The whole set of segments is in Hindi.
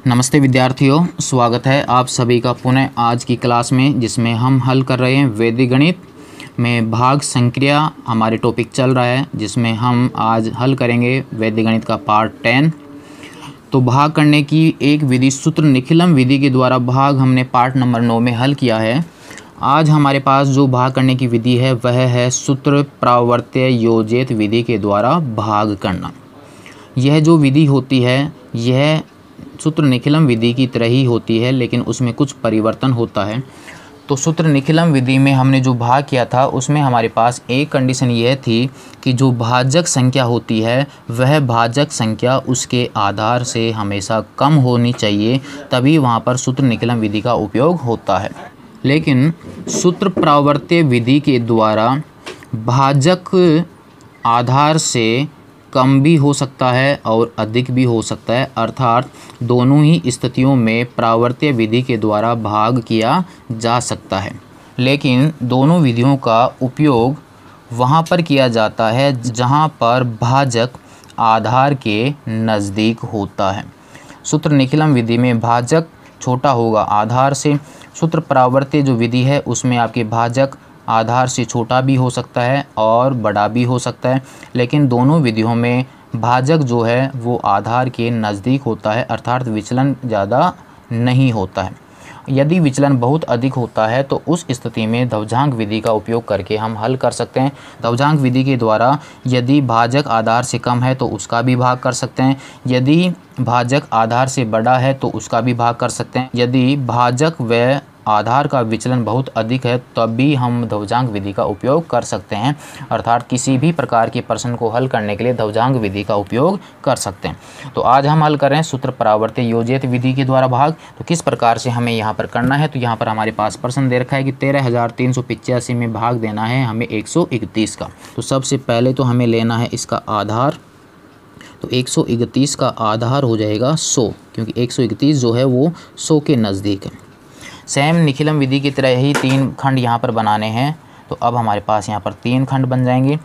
नमस्ते विद्यार्थियों, स्वागत है आप सभी का पुनः आज की क्लास में, जिसमें हम हल कर रहे हैं वैदिक गणित में भाग संक्रिया। हमारे टॉपिक चल रहा है जिसमें हम आज हल करेंगे वैदिक गणित का पार्ट 10। तो भाग करने की एक विधि सूत्र निखिलम विधि के द्वारा भाग हमने पार्ट नंबर 9 में हल किया है। आज हमारे पास जो भाग करने की विधि है वह है सूत्र प्रावर्त्य योजित विधि के द्वारा भाग करना। यह जो विधि होती है यह सूत्र निखिलम विधि की तरह ही होती है, लेकिन उसमें कुछ परिवर्तन होता है। तो सूत्र निखिलम विधि में हमने जो भाग किया था उसमें हमारे पास एक कंडीशन यह थी कि जो भाजक संख्या होती है वह भाजक संख्या उसके आधार से हमेशा कम होनी चाहिए, तभी वहाँ पर सूत्र निखिलम विधि का उपयोग होता है। लेकिन सूत्र प्रावर्त्य विधि के द्वारा भाजक आधार से कम भी हो सकता है और अधिक भी हो सकता है, अर्थात दोनों ही स्थितियों में प्रावर्त्य विधि के द्वारा भाग किया जा सकता है। लेकिन दोनों विधियों का उपयोग वहाँ पर किया जाता है जहाँ पर भाजक आधार के नज़दीक होता है। सूत्र निखिलम विधि में भाजक छोटा होगा आधार से। सूत्र प्रावर्त्य जो विधि है उसमें आपके भाजक आधार से छोटा भी हो सकता है और बड़ा भी हो सकता है, लेकिन दोनों विधियों में भाजक जो है वो आधार के नज़दीक होता है, अर्थात विचलन ज़्यादा नहीं होता है। यदि विचलन बहुत अधिक होता है तो उस स्थिति में ध्रुवजांक विधि का उपयोग करके हम हल कर सकते हैं। ध्रुवजांक विधि के द्वारा यदि भाजक आधार से कम है तो उसका भी भाग कर सकते हैं, यदि भाजक आधार से बड़ा है तो उसका भी भाग कर सकते हैं। यदि भाजक व आधार का विचलन बहुत अधिक है तब भी हम ध्रुवजांक विधि का उपयोग कर सकते हैं, अर्थात किसी भी प्रकार के प्रश्न को हल करने के लिए ध्रुवजांक विधि का उपयोग कर सकते हैं। तो आज हम हल कर रहे हैं सूत्र प्रावर्त्य योजित विधि के द्वारा भाग। तो किस प्रकार से हमें यहाँ पर करना है, तो यहाँ पर हमारे पास प्रश्न दे रखा है कि 13,385 में भाग देना है हमें 131 का। तो सबसे पहले तो हमें लेना है इसका आधार। तो 131 का आधार हो जाएगा 100, क्योंकि 131 जो है वो 100 के नज़दीक है। सेम निखिलम विधि की तरह ही 3 खंड यहाँ पर बनाने हैं। तो अब हमारे पास यहाँ पर 3 खंड बन जाएंगे।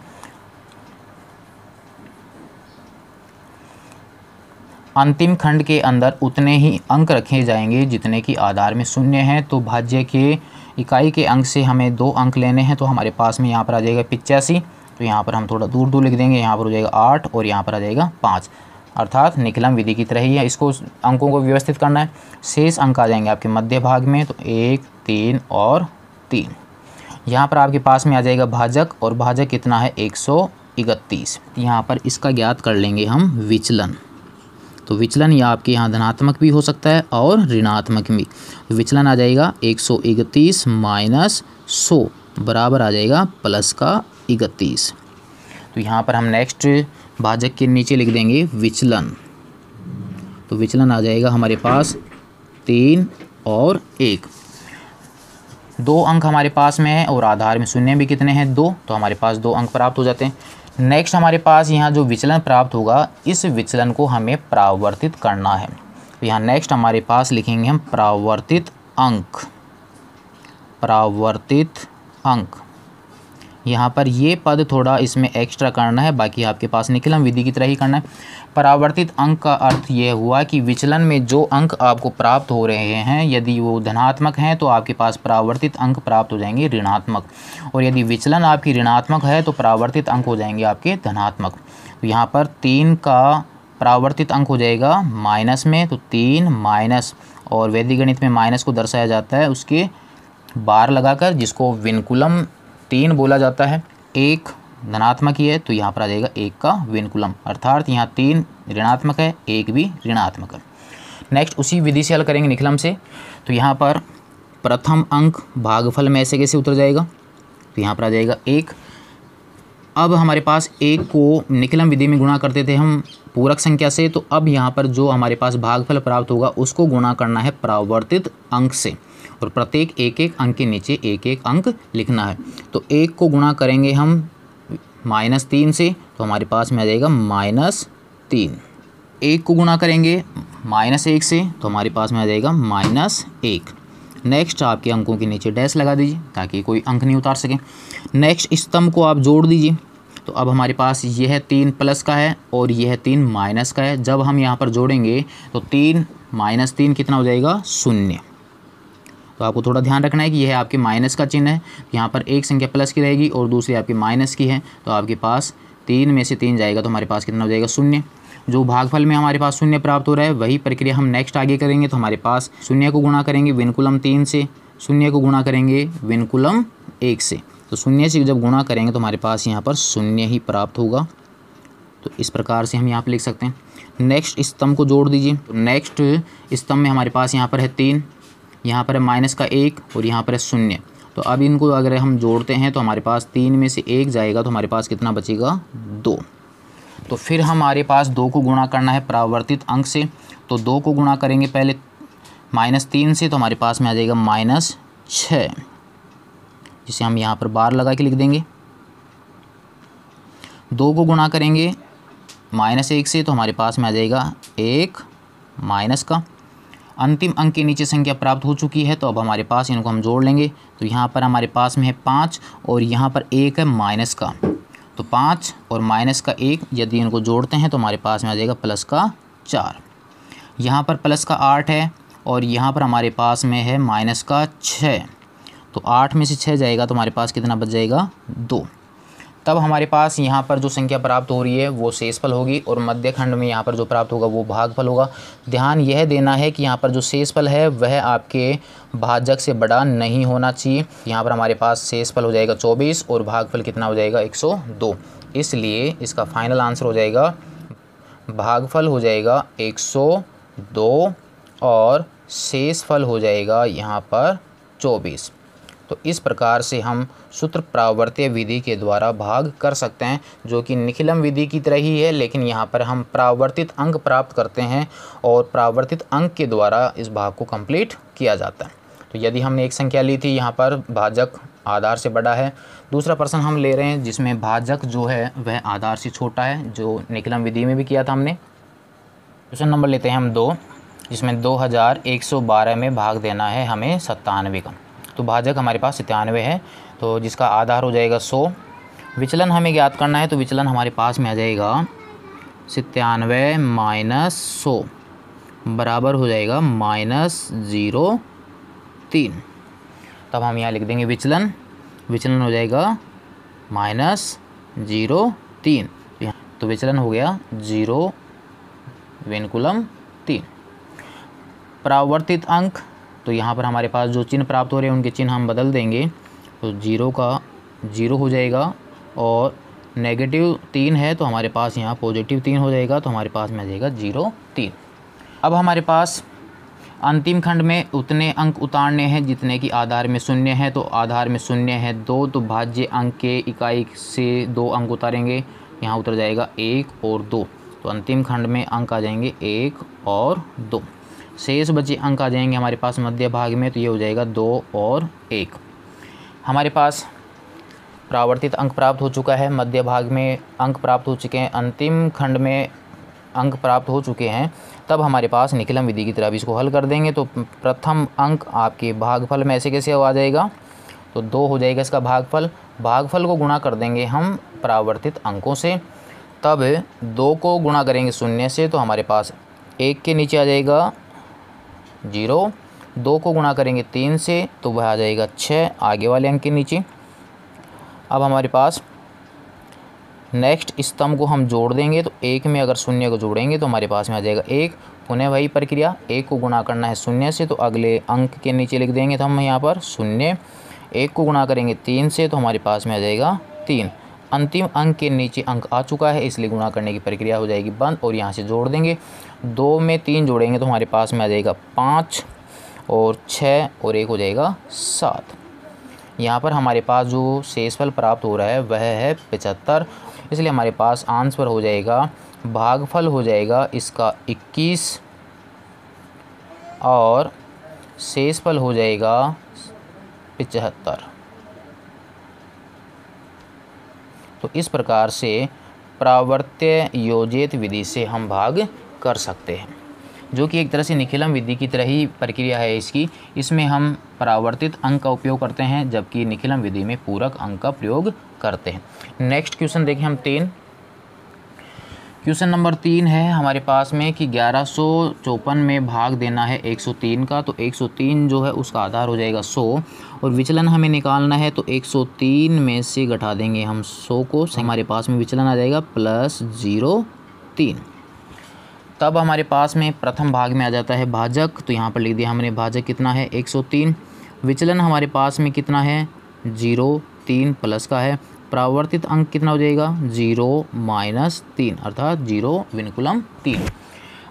अंतिम खंड के अंदर उतने ही अंक रखे जाएंगे जितने की आधार में शून्य है। तो भाज्य के इकाई के अंक से हमें 2 अंक लेने हैं। तो हमारे पास में यहाँ पर आ जाएगा 85। तो यहाँ पर हम थोड़ा दूर दूर लिख देंगे, यहाँ पर हो जाएगा 8 और यहाँ पर आ जाएगा 5, अर्थात निखिलम विधि की तरह ही है। इसको अंकों को व्यवस्थित करना है। शेष अंक आ जाएंगे आपके मध्य भाग में, तो 1, 3 और 3। यहाँ पर आपके पास में आ जाएगा भाजक, और भाजक कितना है 131। यहाँ पर इसका ज्ञात कर लेंगे हम विचलन। तो विचलन या आपके यहाँ धनात्मक भी हो सकता है और ऋणात्मक भी। विचलन आ जाएगा 131 माइनस 100 बराबर आ जाएगा प्लस का 31। तो यहाँ पर हम नेक्स्ट भाजक के नीचे लिख देंगे विचलन। तो विचलन आ जाएगा हमारे पास 3 और 1। 2 अंक हमारे पास में है और आधार में शून्य भी कितने हैं 2, तो हमारे पास 2 अंक प्राप्त हो जाते हैं। नेक्स्ट हमारे पास यहाँ जो विचलन प्राप्त होगा इस विचलन को हमें प्रावर्तित करना है। तो यहाँ नेक्स्ट हमारे पास लिखेंगे हम प्रावर्तित अंक। प्रावर्तित अंक यहाँ पर ये पद थोड़ा इसमें एक्स्ट्रा करना है, बाकी आपके पास निखिलम विधि की तरह ही करना है। परावर्तित अंक का अर्थ ये हुआ कि विचलन में जो अंक आपको प्राप्त हो रहे हैं यदि वो धनात्मक हैं तो आपके पास परावर्तित अंक प्राप्त हो जाएंगे ऋणात्मक, और यदि विचलन आपकी ऋणात्मक है तो परावर्तित अंक हो जाएंगे आपके धनात्मक। तो यहाँ पर 3 का परावर्तित अंक हो जाएगा माइनस में, तो 3 माइनस, और वैदिक गणित में माइनस को दर्शाया जाता है उसके बार लगाकर, जिसको विनकुलम 3 बोला जाता है। 1 धनात्मक ही है तो यहाँ पर आ जाएगा 1 का विनकुलम, अर्थात यहाँ 3 ऋणात्मक है 1 भी ऋणात्मक है। नेक्स्ट उसी विधि से हल करेंगे निखिलम से। तो यहाँ पर प्रथम अंक भागफल में ऐसे कैसे उतर जाएगा, तो यहाँ पर आ जाएगा 1। अब हमारे पास 1 को निखिलम विधि में गुणा करते थे हम पूरक संख्या से, तो अब यहाँ पर जो हमारे पास भागफल प्राप्त होगा उसको गुणा करना है प्रावर्तित अंक से, और प्रत्येक 1-1 अंक के नीचे 1-1 अंक लिखना है। तो 1 को गुणा करेंगे हम -3 से, तो हमारे पास में आ जाएगा -3। 1 को गुणा करेंगे -1 से, तो हमारे पास में आ जाएगा -1। नेक्स्ट आपके अंकों के नीचे डैश लगा दीजिए ताकि कोई अंक नहीं उतार सके। नेक्स्ट स्तंभ को आप जोड़ दीजिए। तो अब हमारे पास यह 3 प्लस का है और यह 3 माइनस का है। जब हम यहाँ पर जोड़ेंगे तो 3 -3 कितना हो जाएगा 0। तो आपको थोड़ा ध्यान रखना है कि यह आपके माइनस का चिन्ह है, यहाँ पर एक संख्या प्लस की रहेगी और दूसरी आपकी माइनस की है, तो आपके पास 3 में से 3 जाएगा तो हमारे पास कितना हो जाएगा 0। जो भागफल में हमारे पास 0 प्राप्त हो रहा है वही प्रक्रिया हम नेक्स्ट आगे करेंगे। तो हमारे पास 0 को गुणा करेंगे विनकुलम 3 से, 0 को गुणा करेंगे विनकुलम 1 से, तो 0 से जब गुणा करेंगे तो हमारे पास यहाँ पर 0 ही प्राप्त होगा। तो इस प्रकार से हम यहाँ पर लिख सकते हैं। नेक्स्ट स्तंभ को जोड़ दीजिए। तो नेक्स्ट स्तंभ में हमारे पास यहाँ पर है 3, यहाँ पर है -1 और यहाँ पर है 0। तो अब इनको अगर हम जोड़ते हैं तो हमारे पास 3 में से 1 जाएगा तो हमारे पास कितना बचेगा 2। तो फिर हमारे पास 2 को गुणा करना है परावर्तित अंक से। तो 2 को गुणा करेंगे पहले -3 से, तो हमारे पास में आ जाएगा -6, जिसे हम यहाँ पर बार लगा के लिख देंगे। 2 को गुणा करेंगे -1 से, तो हमारे पास में आ जाएगा 1 माइनस का। अंतिम अंक के नीचे संख्या प्राप्त हो चुकी है, तो अब हमारे पास इनको हम जोड़ लेंगे। तो यहाँ पर हमारे पास में है 5 और यहाँ पर 1 है माइनस का, तो 5 और माइनस का 1 यदि इनको जोड़ते हैं तो हमारे पास में आ जाएगा प्लस का 4। यहाँ पर प्लस का 8 है और यहाँ पर हमारे पास में है माइनस का 6, तो 8 में से 6 जाएगा तो हमारे पास कितना बच जाएगा 2। तब हमारे पास यहाँ पर जो संख्या प्राप्त हो रही है वो शेषफल होगी और मध्य खंड में यहाँ पर जो प्राप्त होगा वो भागफल होगा। ध्यान यह देना है कि यहाँ पर जो शेषफल है वह आपके भाजक से बड़ा नहीं होना चाहिए। यहाँ पर हमारे पास शेषफल हो जाएगा 24 और भागफल कितना हो जाएगा 102, इसलिए इसका फाइनल आंसर हो जाएगा भागफल हो जाएगा 102 और शेषफल हो जाएगा यहाँ पर 24। तो इस प्रकार से हम सूत्र प्रावर्त्य विधि के द्वारा भाग कर सकते हैं, जो कि निखिलम विधि की तरह ही है, लेकिन यहाँ पर हम प्रावर्तित अंक प्राप्त करते हैं और प्रावर्तित अंक के द्वारा इस भाग को कंप्लीट किया जाता है। तो यदि हमने एक संख्या ली थी, यहाँ पर भाजक आधार से बड़ा है, दूसरा प्रश्न हम ले रहे हैं जिसमें भाजक जो है वह आधार से छोटा है, जो निखिलम विधि में भी किया था हमने। क्वेश्चन नंबर लेते हैं हम 2, जिसमें 2112 में भाग देना है हमें 97 का। तो भाजक हमारे पास 97 है, तो जिसका आधार हो जाएगा 100। विचलन हमें ज्ञात करना है, तो विचलन हमारे पास में आ जाएगा 97 माइनस 100 बराबर हो जाएगा -0.3। तब हम यहाँ लिख देंगे विचलन हो जाएगा -0.3। तो विचलन हो गया 0.3। परावर्तित अंक, तो यहाँ पर हमारे पास जो चिन्ह प्राप्त हो रहे हैं उनके चिन्ह हम बदल देंगे। तो 0 का 0 हो जाएगा और -3 है तो हमारे पास यहाँ +3 हो जाएगा, तो हमारे पास में आ जाएगा 0.3। अब हमारे पास अंतिम खंड में उतने अंक उतारने हैं जितने की आधार में 0 है। तो आधार में 0 है 2, तो भाज्य अंक के इकाई से 2 अंक उतारेंगे, यहाँ उतर जाएगा 1 और 2। तो अंतिम खंड में अंक आ जाएंगे 1 और 2। शेष बचे अंक आ जाएंगे हमारे पास मध्य भाग में, तो ये हो जाएगा 2 और 1। हमारे पास प्रावर्तित अंक प्राप्त हो चुका है, मध्य भाग में अंक प्राप्त हो चुके हैं, अंतिम खंड में अंक प्राप्त हो चुके हैं। तब हमारे पास निखिलम विधि की तरह भी इसको हल कर देंगे। तो प्रथम अंक आपके भागफल में ऐसे कैसे आ जाएगा, तो 2 हो जाएगा इसका भागफल। भागफल को गुणा कर देंगे हम परावर्तित अंकों से, तब 2 को गुणा करेंगे 0 से, तो हमारे पास 1 के नीचे आ जाएगा 0। 2 को गुणा करेंगे 3 से, तो वह आ जाएगा 6 आगे वाले अंक के नीचे। अब हमारे पास नेक्स्ट स्तंभ को हम जोड़ देंगे, तो 1 में अगर 0 को जोड़ेंगे तो हमारे पास में आ जाएगा 1। पुनः वही प्रक्रिया, 1 को गुणा करना है 0 से, तो अगले अंक के नीचे लिख देंगे तो हम यहाँ पर 0। 1 को गुणा करेंगे 3 से, तो हमारे पास में आ जाएगा 3। अंतिम अंक के नीचे अंक आ चुका है, इसलिए गुणा करने की प्रक्रिया हो जाएगी बंद और यहाँ से जोड़ देंगे। 2 में 3 जोड़ेंगे तो हमारे पास में आ जाएगा 5 और 6 और 1 हो जाएगा 7। यहाँ पर हमारे पास जो शेषफल प्राप्त हो रहा है वह है 75, इसलिए हमारे पास आंसर हो जाएगा, भागफल हो जाएगा इसका 21 और शेषफल हो जाएगा 75। तो इस प्रकार से प्रावर्त्य योजित विधि से हम भाग कर सकते हैं, जो कि एक तरह से निखिलम विधि की तरह ही प्रक्रिया है इसकी। इसमें हम परावर्तित अंक का उपयोग करते हैं, जबकि निखिलम विधि में पूरक अंक का प्रयोग करते हैं। नेक्स्ट क्वेश्चन देखें हम 3। क्वेश्चन नंबर 3 है हमारे पास में कि 1154 में भाग देना है 103 का, तो 103 जो है उसका आधार हो जाएगा 100 और विचलन हमें निकालना है, तो 103 में से घटा देंगे हम 100 को, हमारे पास में विचलन आ जाएगा +03। तब हमारे पास में प्रथम भाग में आ जाता है भाजक, तो यहाँ पर लिख दिया हमने भाजक कितना है 103, विचलन हमारे पास में कितना है 0 3 प्लस का है, परावर्तित अंक कितना हो जाएगा 0 - 3 अर्थात 0 विनकुलम 3।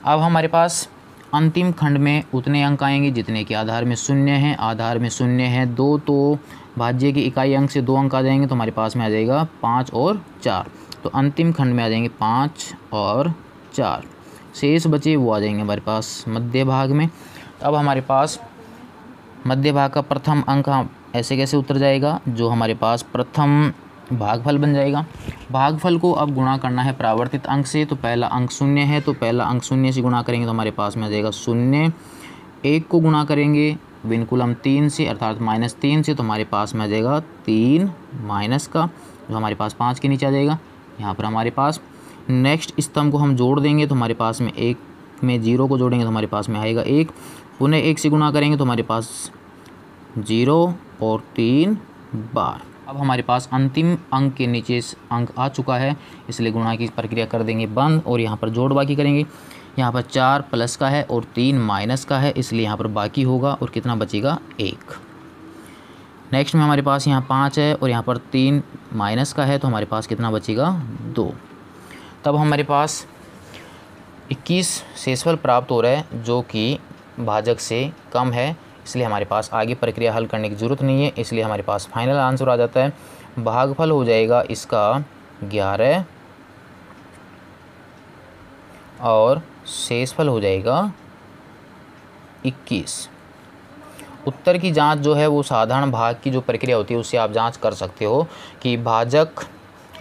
अब हमारे पास अंतिम खंड में उतने अंक आएंगे जितने के आधार में शून्य हैं, आधार में शून्य है 2, तो भाज्य की इकाई अंक से 2 अंक आ जाएंगे, तो हमारे पास में आ जाएगा 5 और 4, तो अंतिम खंड में आ जाएंगे 5 और 4, शेष बचे वो आ जाएंगे हमारे पास मध्य भाग में। अब हमारे पास मध्य भाग का प्रथम अंक ऐसे कैसे उतर जाएगा, जो हमारे पास प्रथम भागफल बन जाएगा। भागफल को अब गुणा करना है परावर्तित अंक से, तो पहला अंक शून्य है, तो पहला अंक शून्य से गुणा करेंगे तो हमारे पास में आ जाएगा 0, 1 को गुणा करेंगे विनकुलम 3 से अर्थात -3 से, तो हमारे पास में आ जाएगा 3 माइनस का, जो हमारे पास 5 के नीचे आ जाएगा। यहाँ पर हमारे पास नेक्स्ट स्तंभ को हम जोड़ देंगे, तो हमारे पास में 1 में 0 को जोड़ेंगे तो हमारे पास में आएगा 1, पुनः 1 से गुणा करेंगे तो हमारे पास 0 और 3 बार। अब हमारे पास अंतिम अंक के नीचे अंक आ चुका है, इसलिए गुणा की प्रक्रिया कर देंगे बंद और यहाँ पर जोड़ बाकी करेंगे। यहाँ पर 4 प्लस का है और 3 माइनस का है, इसलिए यहाँ पर बाकी होगा और कितना बचेगा 1। नेक्स्ट में हमारे पास यहाँ 5 है और यहाँ पर 3 माइनस का है, तो हमारे पास कितना बचेगा 2। तब हमारे पास 21 शेषफल प्राप्त हो रहा है जो कि भाजक से कम है, इसलिए हमारे पास आगे प्रक्रिया हल करने की ज़रूरत नहीं है, इसलिए हमारे पास फाइनल आंसर आ जाता है। भागफल हो जाएगा इसका 11 और शेषफल हो जाएगा 21। उत्तर की जांच जो है वो साधारण भाग की जो प्रक्रिया होती है उससे आप जांच कर सकते हो कि भाजक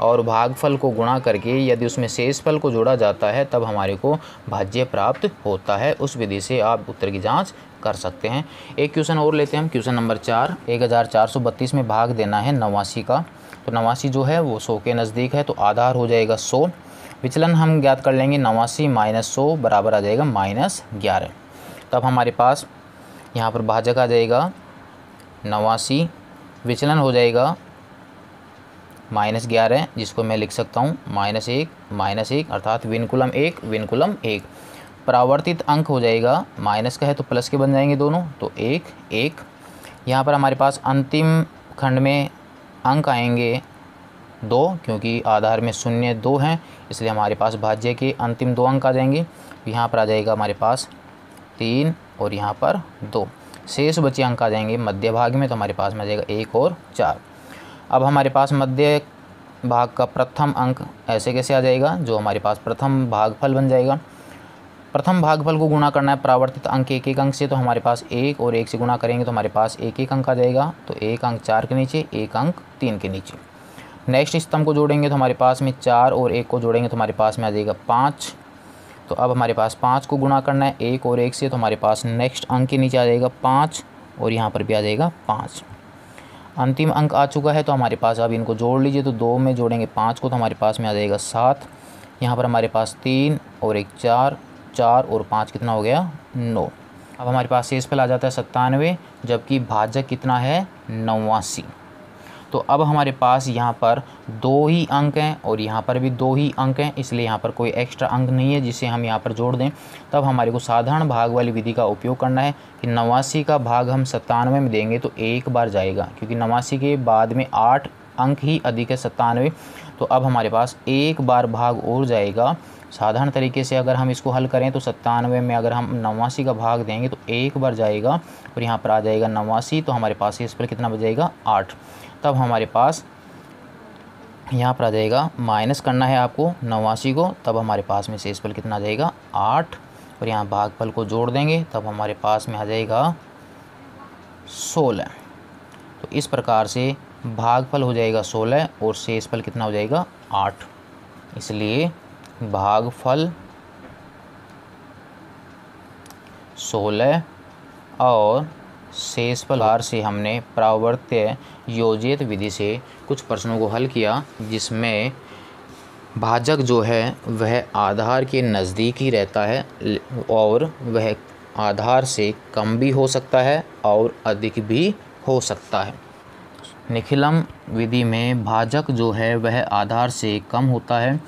और भागफल को गुणा करके यदि उसमें शेषफल को जोड़ा जाता है तब हमारे को भाज्य प्राप्त होता है। उस विधि से आप उत्तर की जांच कर सकते हैं। एक क्वेश्चन और लेते हैं हम, क्वेश्चन नंबर 4। 1432 में भाग देना है 89 का, तो 89 जो है वो 100 के नज़दीक है, तो आधार हो जाएगा 100, विचलन हम ज्ञात कर लेंगे 89 - 100 बराबर आ जाएगा -11। तब हमारे पास यहाँ पर भाजक आ जाएगा 89, विचलन हो जाएगा -11, जिसको मैं लिख सकता हूँ -1 अर्थात विनकुलम 1 विनकुलम 1। परावर्तित अंक हो जाएगा माइनस का है तो प्लस के बन जाएंगे दोनों, तो 1 1। यहाँ पर हमारे पास अंतिम खंड में अंक आएंगे 2, क्योंकि आधार में 0 2 हैं, इसलिए हमारे पास भाज्य के अंतिम 2 अंक आ जाएंगे। यहाँ पर आ जाएगा हमारे पास 3 और यहाँ पर 2, शेष बचे अंक आ जाएंगे मध्य भाग में, तो हमारे पास में आ जाएगा 1 और 4। अब हमारे पास मध्य भाग का प्रथम अंक ऐसे कैसे आ जाएगा, जो हमारे पास प्रथम भागफल बन जाएगा। प्रथम भागफल को गुणा करना है परावर्तित अंक 1 1 अंक से, तो हमारे पास 1 और 1 से गुणा करेंगे तो हमारे पास 1 1 अंक आ जाएगा, तो 1 अंक 4 के नीचे 1 अंक 3 के नीचे। नेक्स्ट स्तंभ को जोड़ेंगे तो हमारे पास में 4 और 1 को जोड़ेंगे तो हमारे पास में आ जाएगा 5। तो अब हमारे पास 5 को गुणा करना है 1 और 1 से, तो हमारे पास नेक्स्ट अंक के नीचे आ जाएगा 5 और यहाँ पर भी आ जाएगा 5। अंतिम अंक आ चुका है, तो हमारे पास अब इनको जोड़ लीजिए, तो 2 में जोड़ेंगे 5 को तो हमारे पास में आ जाएगा 7। यहाँ पर हमारे पास 3 और 1 4 4 और 5 कितना हो गया 9। अब हमारे पास शेषफल आ जाता है 97, जबकि भाजक कितना है 89। तो अब हमारे पास यहाँ पर 2 ही अंक हैं और यहाँ पर भी 2 ही अंक हैं, इसलिए यहाँ पर कोई एक्स्ट्रा अंक नहीं है जिसे हम यहाँ पर जोड़ दें। तब हमारे को साधारण भाग वाली विधि का उपयोग करना है कि 89 का भाग हम 97 में देंगे तो एक बार जाएगा, क्योंकि 89 के बाद में 8 अंक ही अधिक है 97, तो अब हमारे पास एक बार भाग और जाएगा। साधारण तरीके से अगर हम इसको हल करें तो 97 में अगर हम 89 का भाग देंगे तो एक बार जाएगा और यहाँ पर आ जाएगा 89, तो हमारे पास इस पर कितना बचेगा 8। तब हमारे पास यहाँ पर आ जाएगा, माइनस करना है आपको 89 को, तब हमारे पास में शेषफल कितना आ जाएगा 8 और यहाँ भागफल को जोड़ देंगे तब हमारे पास में आ जाएगा 16। तो इस प्रकार से भागफल हो जाएगा 16 और शेषफल कितना हो जाएगा 8। इसलिए भागफल 16 और शेषफल से हमने प्रावर्त्य योजित विधि से कुछ प्रश्नों को हल किया, जिसमें भाजक जो है वह आधार के नज़दीक ही रहता है और वह आधार से कम भी हो सकता है और अधिक भी हो सकता है। निखिलम विधि में भाजक जो है वह आधार से कम होता है,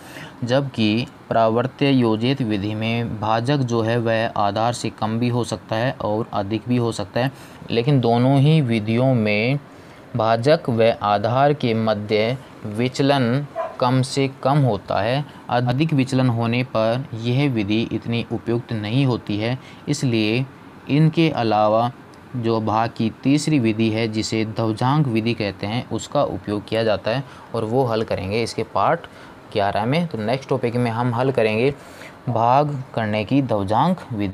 जबकि प्रावर्त्य योजित विधि में भाजक जो है वह आधार से कम भी हो सकता है और अधिक भी हो सकता है। लेकिन दोनों ही विधियों में भाजक व आधार के मध्य विचलन कम से कम होता है। अधिक विचलन होने पर यह विधि इतनी उपयुक्त नहीं होती है। इसलिए इनके अलावा जो भाग की तीसरी विधि है जिसे ध्वजांक विधि कहते हैं उसका उपयोग किया जाता है और वो हल करेंगे इसके पार्ट 11 में। तो नेक्स्ट टॉपिक में हम हल करेंगे भाग करने की ध्वजांक विधि।